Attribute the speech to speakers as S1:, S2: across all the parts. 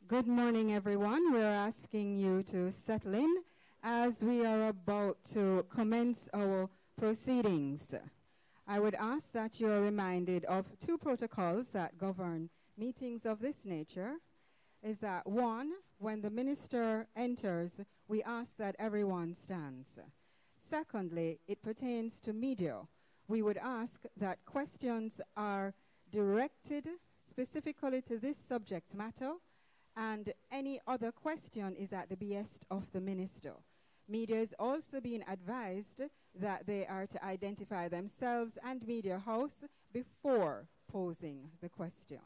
S1: Good morning, everyone. We're asking you to settle in as we are about to commence our proceedings. I would ask that you are reminded of two protocols that govern meetings of this nature. Is that one, when the minister enters, we ask that everyone stands. Secondly, it pertains to media. We would ask that questions are directed specifically to this subject matter, and any other question is at the behest of the minister. Media is also being advised that they are to identify themselves and media house before posing the question.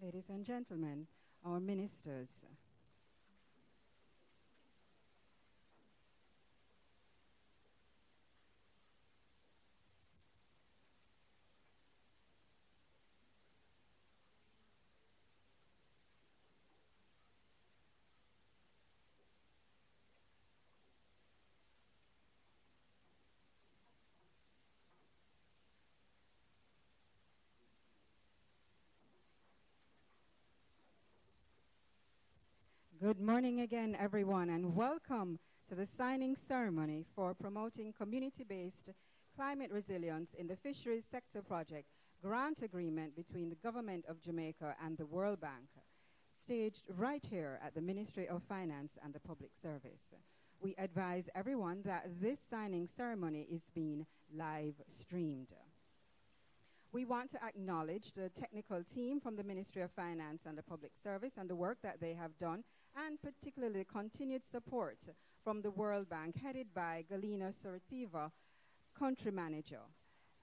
S1: Ladies and gentlemen, our ministers. Good morning again, everyone, and welcome to the signing ceremony for promoting community-based climate resilience in the Fisheries Sector Project grant agreement between the Government of Jamaica and the World Bank, staged right here at the Ministry of Finance and the Public Service. We advise everyone that this signing ceremony is being live streamed. We want to acknowledge the technical team from the Ministry of Finance and the Public Service and the work that they have done, and particularly continued support from the World Bank, headed by Galina Surativa, country manager.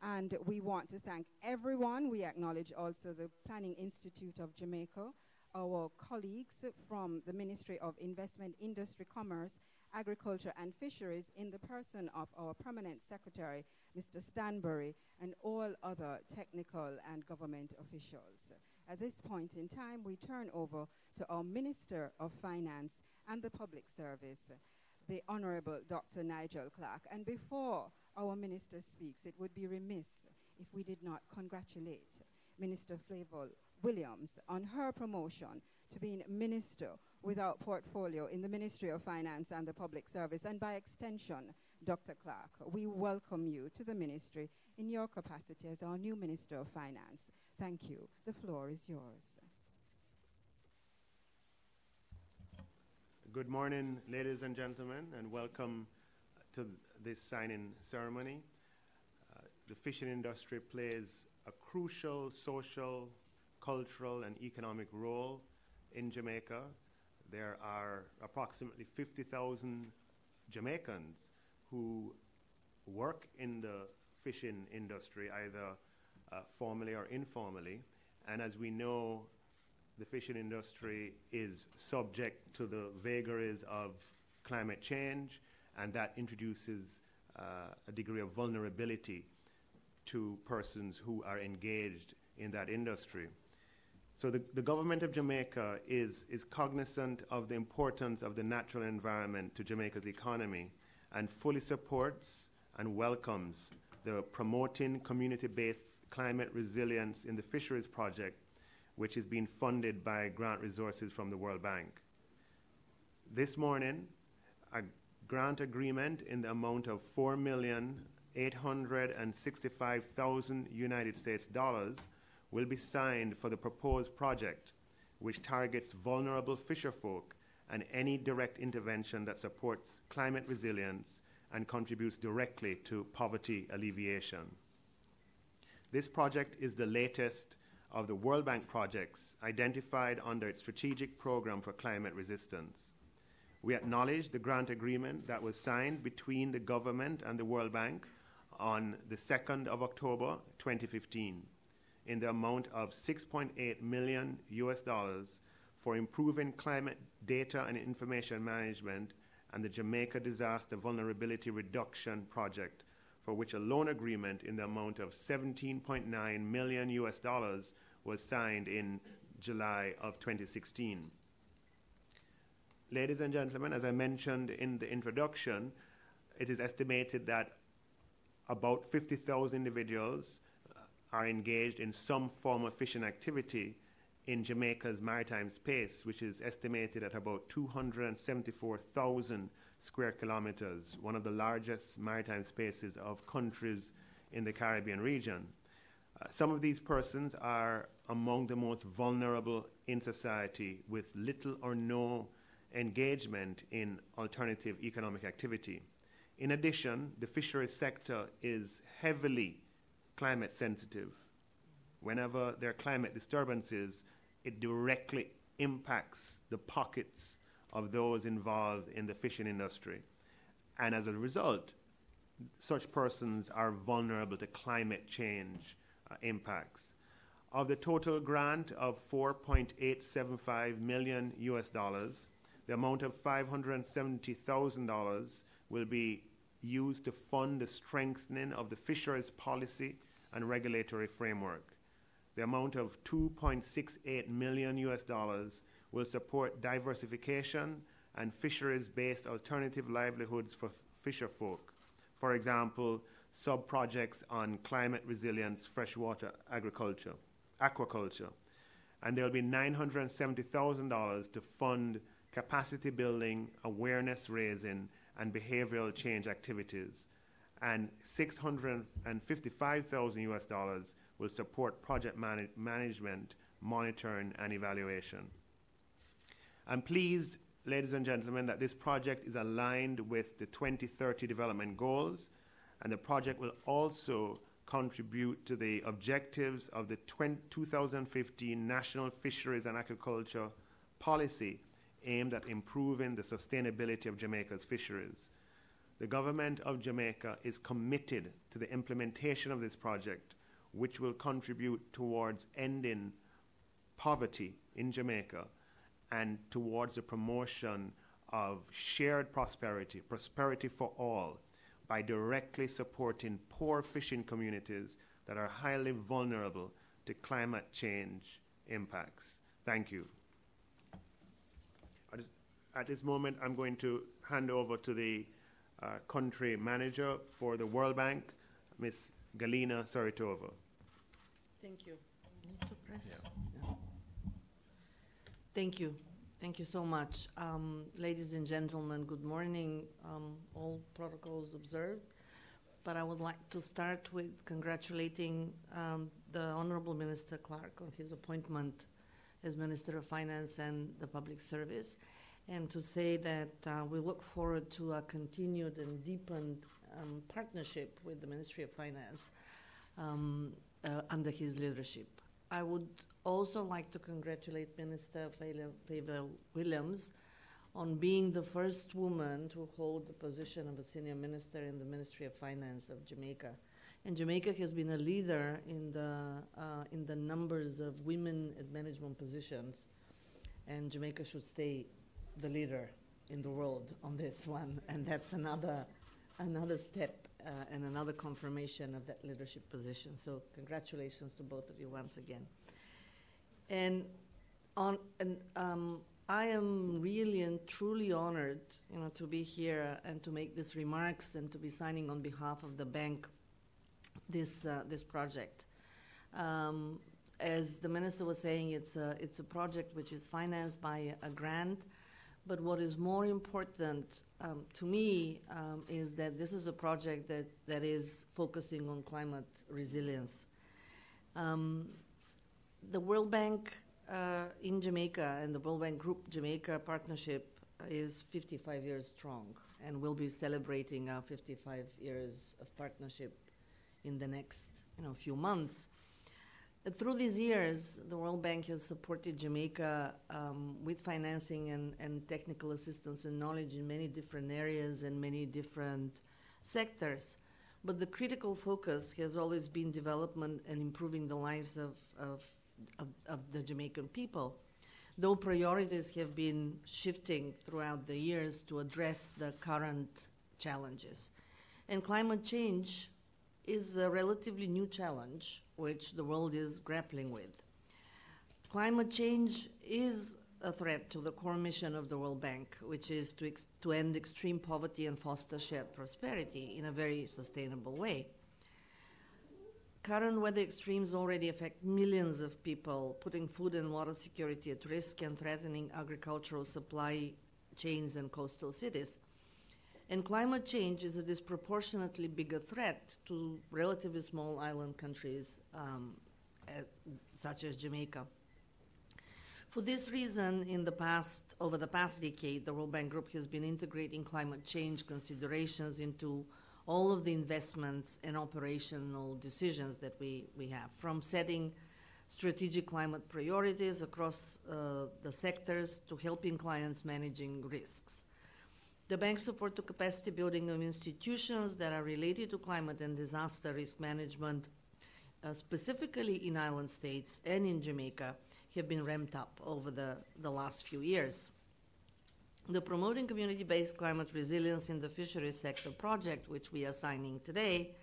S1: And we want to thank everyone. We acknowledge also the Planning Institute of Jamaica, our colleagues from the Ministry of Investment, Industry, Commerce, Agriculture and Fisheries, in the person of our permanent secretary, Mr. Stanbury, and all other technical and government officials. At this point in time, we turn over to our Minister of Finance and the Public Service, the Honorable Dr. Nigel Clark. And before our minister speaks, it would be remiss if we did not congratulate Minister Flavor Williams on her promotion to being minister without portfolio in the Ministry of Finance and the Public Service. And by extension, Dr. Clark, we welcome you to the ministry in your capacity as our new Minister of Finance. Thank you. The floor is yours.
S2: Good morning, ladies and gentlemen, and welcome to this signing ceremony. The fishing industry plays a crucial social, cultural, and economic role in Jamaica. There are approximately 50,000 Jamaicans who work in the fishing industry, either formally or informally. And as we know, the fishing industry is subject to the vagaries of climate change, and that introduces a degree of vulnerability to persons who are engaged in that industry. So the government of Jamaica is cognizant of the importance of the natural environment to Jamaica's economy, and fully supports and welcomes the Promoting Community-Based Climate Resilience in the Fisheries project, which is being funded by grant resources from the World Bank. This morning, a grant agreement in the amount of $4,865,000 United States dollars will be signed for the proposed project, which targets vulnerable fisherfolk and any direct intervention that supports climate resilience and contributes directly to poverty alleviation. This project is the latest of the World Bank projects identified under its strategic program for climate resistance. We acknowledge the grant agreement that was signed between the government and the World Bank on the 2nd of October 2015 in the amount of $6.8 million for improving climate data and information management and the Jamaica Disaster Vulnerability Reduction Project, for which a loan agreement in the amount of $17.9 million was signed in July of 2016. Ladies and gentlemen, as I mentioned in the introduction, it is estimated that about 50,000 individuals are engaged in some form of fishing activity in Jamaica's maritime space, which is estimated at about 274,000 square kilometers, one of the largest maritime spaces of countries in the Caribbean region. Some of these persons are among the most vulnerable in society, with little or no engagement in alternative economic activity. In addition, the fisheries sector is heavily climate sensitive. Whenever there are climate disturbances, it directly impacts the pockets of those involved in the fishing industry. And as a result, such persons are vulnerable to climate change impacts. Of the total grant of $4.875 million, the amount of $570,000 will be used to fund the strengthening of the fisheries policy and regulatory framework. The amount of $2.68 million will support diversification and fisheries-based alternative livelihoods for fisherfolk. For example, sub-projects on climate resilience, freshwater aquaculture. And there will be $970,000 to fund capacity building, awareness raising, and behavioral change activities. And $655,000 will support project management, monitoring, and evaluation. I'm pleased, ladies and gentlemen, that this project is aligned with the 2030 development goals, and the project will also contribute to the objectives of the 2015 National Fisheries and Aquaculture Policy aimed at improving the sustainability of Jamaica's fisheries. The government of Jamaica is committed to the implementation of this project, which will contribute towards ending poverty in Jamaica and towards the promotion of shared prosperity, prosperity for all, by directly supporting poor fishing communities that are highly vulnerable to climate change impacts. Thank you. At this moment, I'm going to hand over to the country manager for the World Bank, Ms. Galina Saritova.
S3: Thank you. Thank you. Thank you so much. Ladies and gentlemen, good morning. All protocols observed. But I would like to start with congratulating the Honorable Minister Clark on his appointment as Minister of Finance and the Public Service, and to say that we look forward to a continued and deepened partnership with the Ministry of Finance under his leadership. I would also like to congratulate Minister Favor Williams on being the first woman to hold the position of a senior minister in the Ministry of Finance of Jamaica. And Jamaica has been a leader in the numbers of women at management positions, and Jamaica should stay the leader in the world on this one, and that's another step and another confirmation of that leadership position. So congratulations to both of you once again. And I am really and truly honored, to be here and to make these remarks and to be signing on behalf of the bank this project. As the minister was saying, it's a project which is financed by a grant. But what is more important to me is that this is a project that is focusing on climate resilience. The World Bank in Jamaica and the World Bank Group Jamaica partnership is 55 years strong, and we'll be celebrating our 55 years of partnership in the next few months. Through these years, the World Bank has supported Jamaica with financing and technical assistance and knowledge in many different areas and many different sectors. But the critical focus has always been development and improving the lives of the Jamaican people, though priorities have been shifting throughout the years to address the current challenges. And climate change is a relatively new challenge which the world is grappling with. Climate change is a threat to the core mission of the World Bank, which is to end extreme poverty and foster shared prosperity in a very sustainable way. Current weather extremes already affect millions of people, putting food and water security at risk and threatening agricultural supply chains and coastal cities. And climate change is a disproportionately bigger threat to relatively small island countries such as Jamaica. For this reason, over the past decade, the World Bank Group has been integrating climate change considerations into all of the investments and operational decisions that we have, from setting strategic climate priorities across the sectors to helping clients managing risks. The bank supports the capacity building of institutions that are related to climate and disaster risk management, specifically in island states and in Jamaica, have been ramped up over the last few years. The Promoting Community-Based Climate Resilience in the Fisheries Sector project, which we are signing today,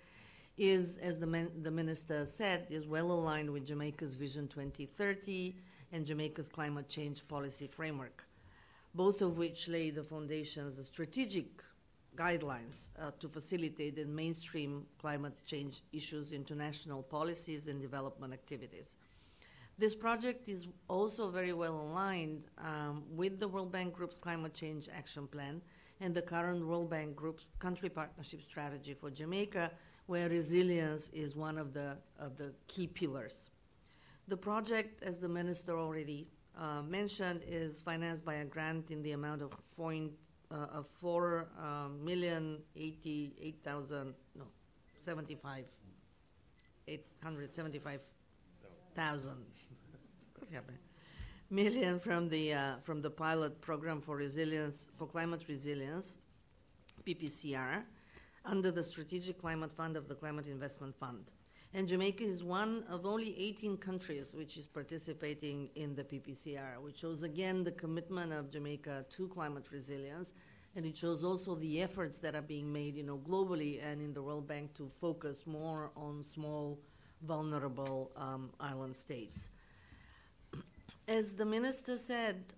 S3: is, as the minister said, is well aligned with Jamaica's Vision 2030 and Jamaica's climate change policy framework, both of which lay the foundations, the strategic guidelines to facilitate and mainstream climate change issues into national policies and development activities. This project is also very well aligned with the World Bank Group's Climate Change Action Plan and the current World Bank Group's Country Partnership Strategy for Jamaica, where resilience is one of the key pillars. The project, as the minister already mentioned, is financed by a grant in the amount of $4,088,075 875,000 million from the pilot program for resilience, for climate resilience, PPCR, under the Strategic Climate Fund of the Climate Investment Fund. And Jamaica is one of only 18 countries which is participating in the PPCR, which shows again the commitment of Jamaica to climate resilience, and it shows also the efforts that are being made, globally and in the World Bank to focus more on small, vulnerable island states. As the minister said,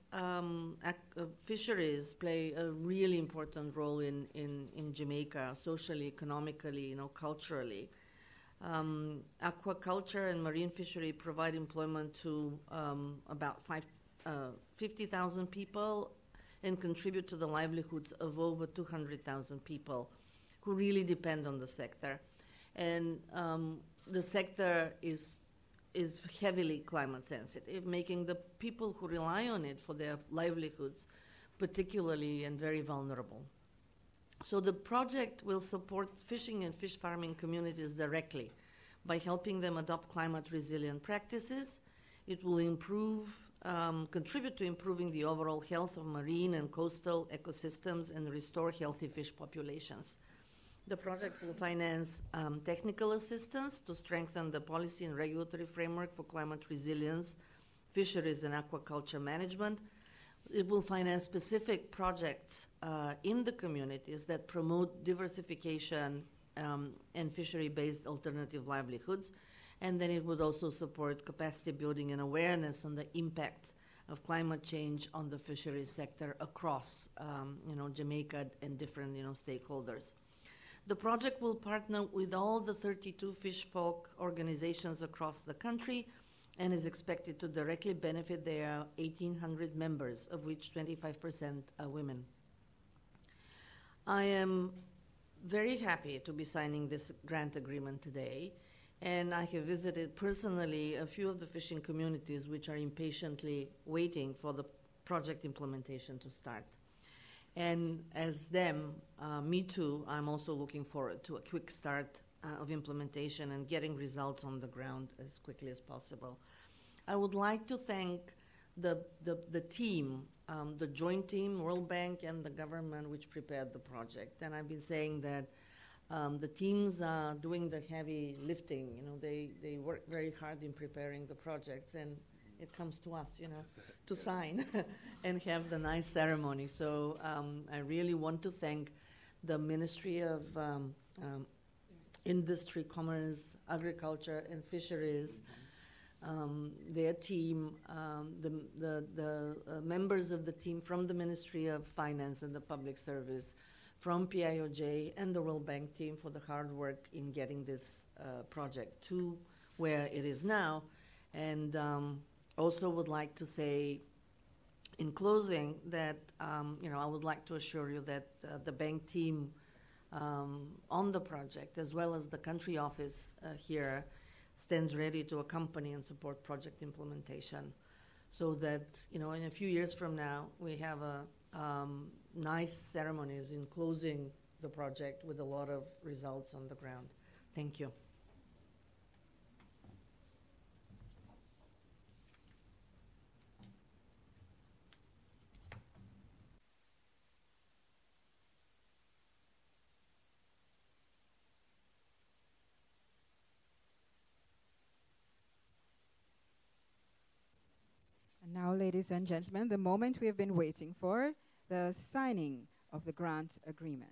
S3: fisheries play a really important role in Jamaica, socially, economically, culturally. Aquaculture and marine fishery provide employment to about 50,000 people and contribute to the livelihoods of over 200,000 people who really depend on the sector. And the sector is heavily climate sensitive, making the people who rely on it for their livelihoods particularly and very vulnerable. So the project will support fishing and fish farming communities directly by helping them adopt climate resilient practices. It will contribute to improving the overall health of marine and coastal ecosystems and restore healthy fish populations. The project will finance technical assistance to strengthen the policy and regulatory framework for climate resilience, fisheries, and aquaculture management. It will finance specific projects in the communities that promote diversification and fishery-based alternative livelihoods. And then it would also support capacity building and awareness on the impacts of climate change on the fisheries sector across Jamaica and different stakeholders. The project will partner with all the 32 fish folk organizations across the country and is expected to directly benefit their 1,800 members, of which 25% are women. I am very happy to be signing this grant agreement today, and I have visited personally a few of the fishing communities which are impatiently waiting for the project implementation to start. And as them, me too, I'm also looking forward to a quick start of implementation and getting results on the ground as quickly as possible. I would like to thank the team, the joint team, World Bank and the government which prepared the project. And I've been saying that the teams are doing the heavy lifting. They work very hard in preparing the projects, and it comes to us, to sign and have the nice ceremony. So I really want to thank the Ministry of Industry, Commerce, Agriculture, and Fisheries, their team, the members of the team from the Ministry of Finance and the Public Service, from PIOJ, and the World Bank team for the hard work in getting this project to where it is now. And also would like to say in closing that I would like to assure you that the bank team on the project, as well as the country office here, stands ready to accompany and support project implementation, so that in a few years from now we have a nice ceremonies in closing the project with a lot of results on the ground. Thank you.
S1: And now, ladies and gentlemen, the moment we have been waiting for, the signing of the grant agreement.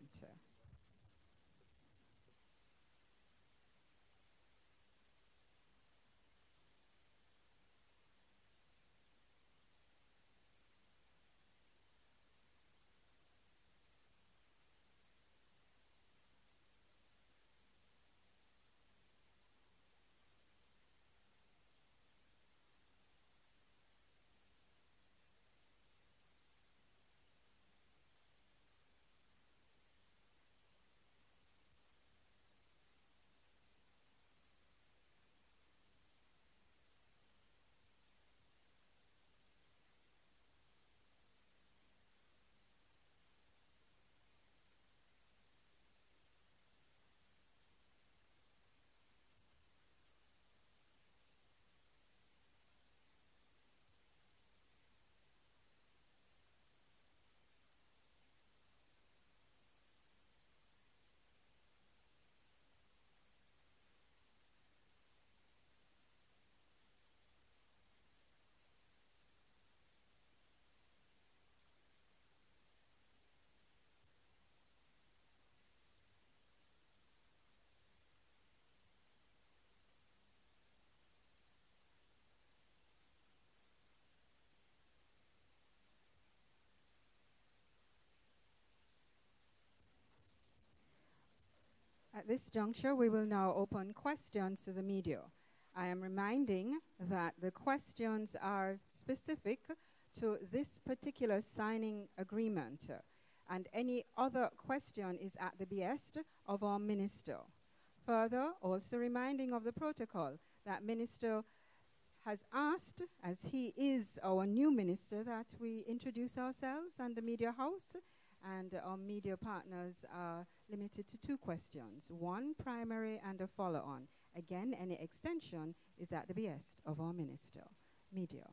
S1: At this juncture, we will now open questions to the media. I am reminding that the questions are specific to this particular signing agreement, and any other question is at the behest of our minister. Further, also reminding of the protocol that minister has asked, as he is our new minister, that we introduce ourselves and the media house, and our media partners are limited to 2 questions, one primary and a follow-on. Again, any extension is at the behest of our minister. Media.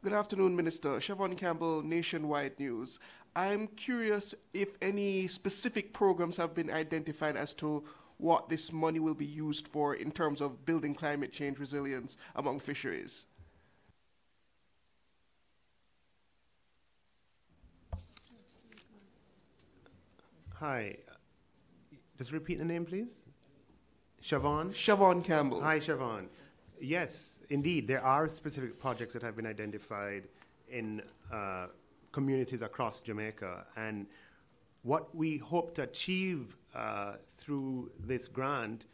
S4: Good afternoon, Minister. Siobhan Campbell, Nationwide News. I'm curious if any specific programs have been identified as to what this money will be used for in terms of building climate change resilience among fisheries.
S2: Hi. Just repeat the name, please. Siobhan?
S4: Siobhan Campbell.
S2: Hi, Siobhan. Yes, indeed, there are specific projects that have been identified in communities across Jamaica. And what we hope to achieve through this grant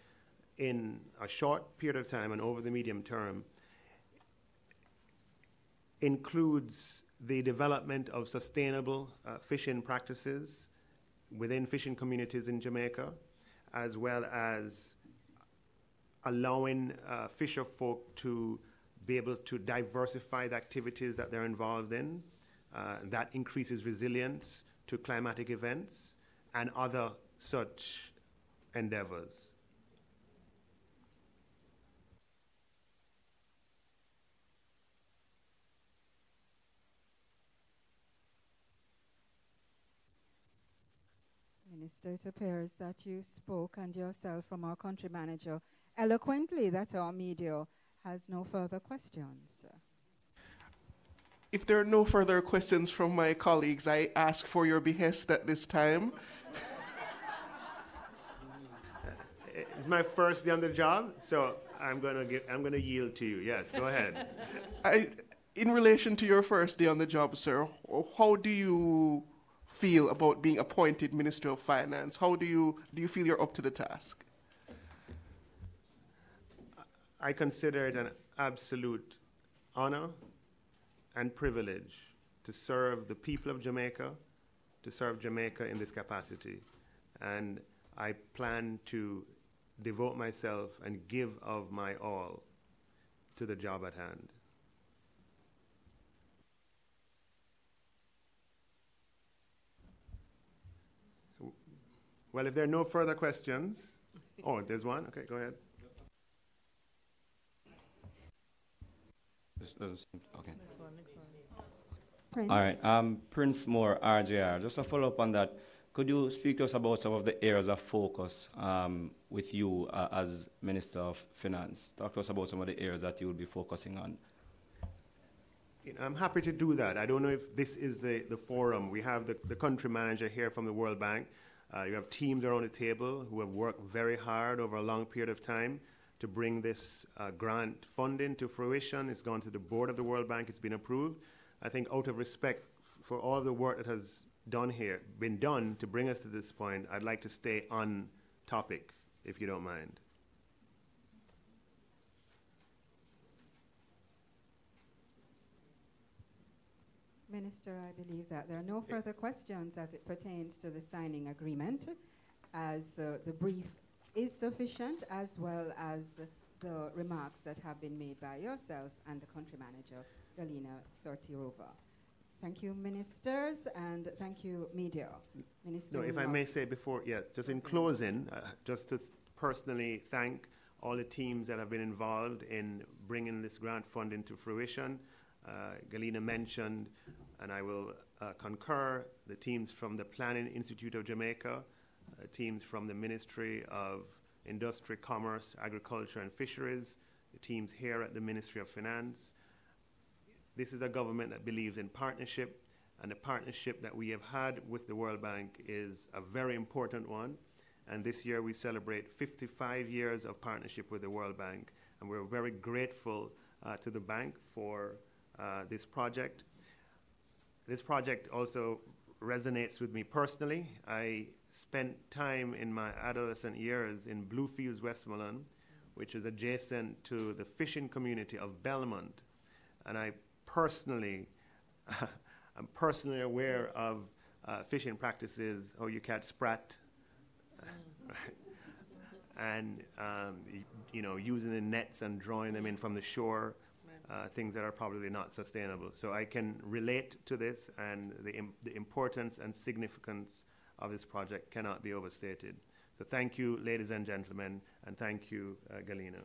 S2: in a short period of time and over the medium term includes the development of sustainable fishing practices within fishing communities in Jamaica, as well as allowing fisher folk to be able to diversify the activities that they're involved in. That increases resilience to climatic events and other such endeavors.
S1: Minister, it appears that you spoke and yourself from our country manager eloquently that our media has no further questions.
S4: If there are no further questions from my colleagues, I ask for your behest at this time.
S2: It's my first day on the job, so I'm gonna yield to you. Yes, go ahead.
S4: In relation to your first day on the job, sir, how do you feel about being appointed Minister of Finance? How do you feel you're up to the task?
S2: I consider it an absolute honor and privilege to serve the people of Jamaica, to serve Jamaica in this capacity. And I plan to devote myself and give of my all to the job at hand. Well, if there are no further questions, oh, there's one. Okay, go ahead.
S5: Okay.
S3: Next one.
S1: Prince.
S5: All right. Prince Moore, RJR. Just to follow up on that, could you speak to us about some of the areas of focus with you as Minister of Finance? Talk to us about some of the areas that you will be focusing on.
S2: I'm happy to do that. I don't know if this is the forum. We have the country manager here from the World Bank. You have teams around the table who have worked very hard over a long period of time to bring this grant funding to fruition. It's gone to the board of the World Bank. It's been approved. I think out of respect for all the work that has been done to bring us to this point, I'd like to stay on topic, if you don't mind.
S1: Minister, I believe that there are no further questions as it pertains to the signing agreement, as the brief is sufficient, as well as the remarks that have been made by yourself and the country manager, Galina Sortirova. Thank you, ministers, and thank you, media. Minister,
S2: no, if I may say before, yes, just in closing, just to personally thank all the teams that have been involved in bringing this grant funding to fruition. Galina mentioned, and I will concur, the teams from the Planning Institute of Jamaica, teams from the Ministry of Industry, Commerce, Agriculture and Fisheries, the teams here at the Ministry of Finance. This is a government that believes in partnership, and the partnership that we have had with the World Bank is a very important one. And this year we celebrate 55 years of partnership with the World Bank, and we're very grateful to the bank for this project. This project also resonates with me personally. I spent time in my adolescent years in Bluefields, Westmoreland, which is adjacent to the fishing community of Belmont. And I personally, I'm personally aware of fishing practices, how you catch sprat, and using the nets and drawing them in from the shore, things that are probably not sustainable. So I can relate to this, and the importance and significance of this project cannot be overstated. So thank you, ladies and gentlemen, and thank you, Galina.